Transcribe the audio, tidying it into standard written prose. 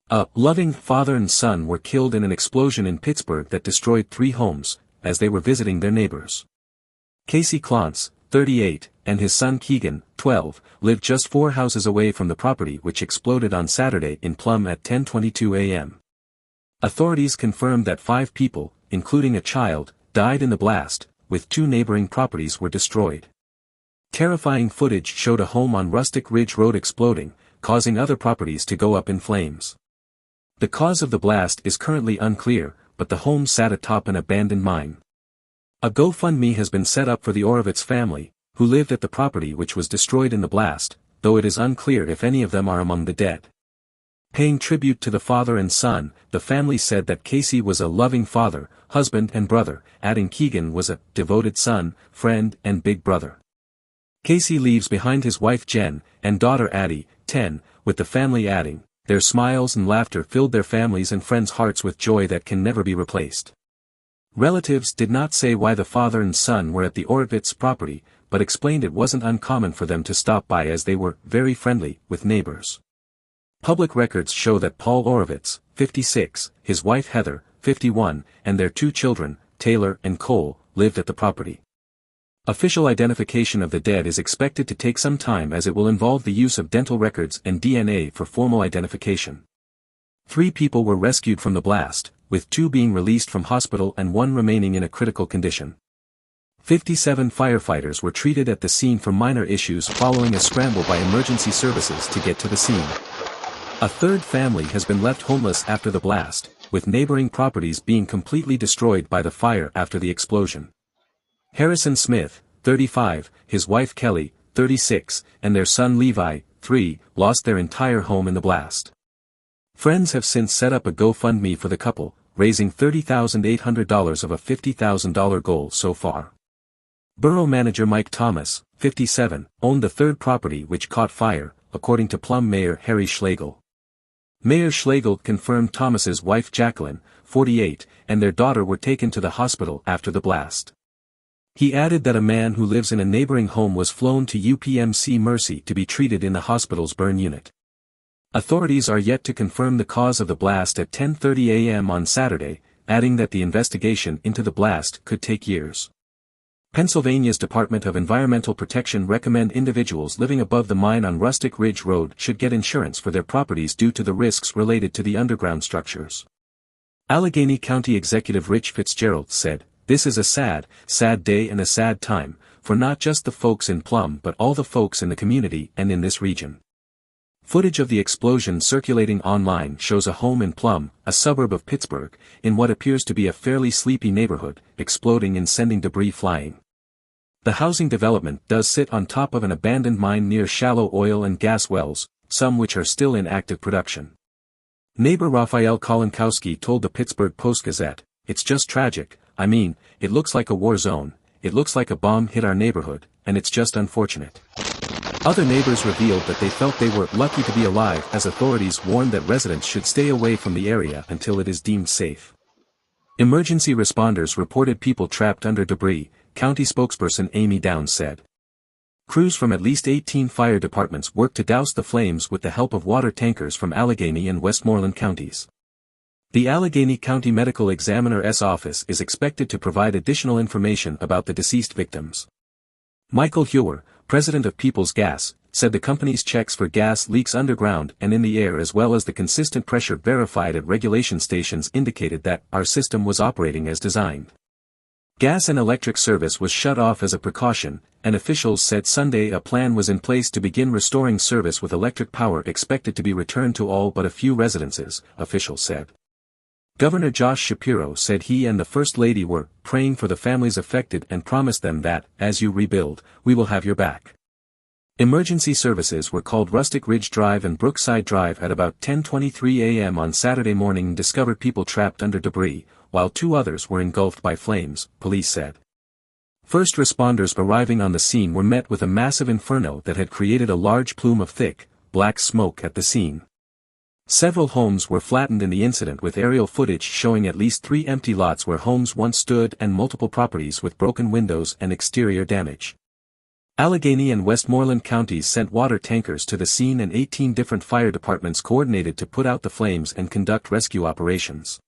A loving father and son were killed in an explosion in Pittsburgh that destroyed 3 homes, as they were visiting their neighbors. Casey Clance, 38, and his son Keegan, 12, lived just 4 houses away from the property which exploded on Saturday in Plum at 10:22 a.m. Authorities confirmed that 5 people, including a child, died in the blast, with 2 neighboring properties were destroyed. Terrifying footage showed a home on Rustic Ridge Road exploding, causing other properties to go up in flames. The cause of the blast is currently unclear, but the home sat atop an abandoned mine. A GoFundMe has been set up for the Orovitz family, who lived at the property which was destroyed in the blast, though it is unclear if any of them are among the dead. Paying tribute to the father and son, the family said that Casey was a loving father, husband and brother, adding Keegan was a devoted son, friend and big brother. Casey leaves behind his wife Jen, and daughter Addie, 10, with the family adding, their smiles and laughter filled their families' and friends' hearts with joy that can never be replaced. Relatives did not say why the father and son were at the Orovitz property, but explained it wasn't uncommon for them to stop by as they were very friendly with neighbors. Public records show that Paul Orovitz, 56, his wife Heather, 51, and their 2 children, Taylor and Cole, lived at the property. Official identification of the dead is expected to take some time as it will involve the use of dental records and DNA for formal identification. 3 people were rescued from the blast, with 2 being released from hospital and 1 remaining in a critical condition. 57 firefighters were treated at the scene for minor issues following a scramble by emergency services to get to the scene. A 3rd family has been left homeless after the blast, with neighboring properties being completely destroyed by the fire after the explosion. Harrison Smith, 35, his wife Kelly, 36, and their son Levi, 3, lost their entire home in the blast. Friends have since set up a GoFundMe for the couple, raising $30,800 of a $50,000 goal so far. Borough manager Mike Thomas, 57, owned the 3rd property which caught fire, according to Plum Mayor Harry Schlegel. Mayor Schlegel confirmed Thomas's wife Jacqueline, 48, and their daughter were taken to the hospital after the blast. He added that a man who lives in a neighboring home was flown to UPMC Mercy to be treated in the hospital's burn unit. Authorities are yet to confirm the cause of the blast at 10:30 a.m. on Saturday, adding that the investigation into the blast could take years. Pennsylvania's Department of Environmental Protection recommend individuals living above the mine on Rustic Ridge Road should get insurance for their properties due to the risks related to the underground structures. Allegheny County Executive Rich Fitzgerald said, "This is a sad, sad day and a sad time, for not just the folks in Plum but all the folks in the community and in this region." Footage of the explosion circulating online shows a home in Plum, a suburb of Pittsburgh, in what appears to be a fairly sleepy neighborhood, exploding and sending debris flying. The housing development does sit on top of an abandoned mine near shallow oil and gas wells, some which are still in active production. Neighbor Raphael Kolinkowski told the Pittsburgh Post-Gazette, "It's just tragic, I mean, it looks like a war zone, it looks like a bomb hit our neighborhood, and it's just unfortunate." Other neighbors revealed that they felt they were lucky to be alive as authorities warned that residents should stay away from the area until it is deemed safe. Emergency responders reported people trapped under debris, county spokesperson Amy Downs said. Crews from at least 18 fire departments worked to douse the flames with the help of water tankers from Allegheny and Westmoreland counties. The Allegheny County Medical Examiner's office is expected to provide additional information about the deceased victims. Michael Hewer, president of Peoples Gas, said the company's checks for gas leaks underground and in the air as well as the consistent pressure verified at regulation stations indicated that our system was operating as designed. Gas and electric service was shut off as a precaution, and officials said Sunday a plan was in place to begin restoring service with electric power expected to be returned to all but a few residences, officials said. Governor Josh Shapiro said he and the First Lady were praying for the families affected and promised them that, as you rebuild, we will have your back. Emergency services were called Rustic Ridge Drive and Brookside Drive at about 10:23 a.m. on Saturday morning and discovered people trapped under debris, while 2 others were engulfed by flames, police said. First responders arriving on the scene were met with a massive inferno that had created a large plume of thick, black smoke at the scene. Several homes were flattened in the incident with aerial footage showing at least 3 empty lots where homes once stood and multiple properties with broken windows and exterior damage. Allegheny and Westmoreland counties sent water tankers to the scene and 18 different fire departments coordinated to put out the flames and conduct rescue operations.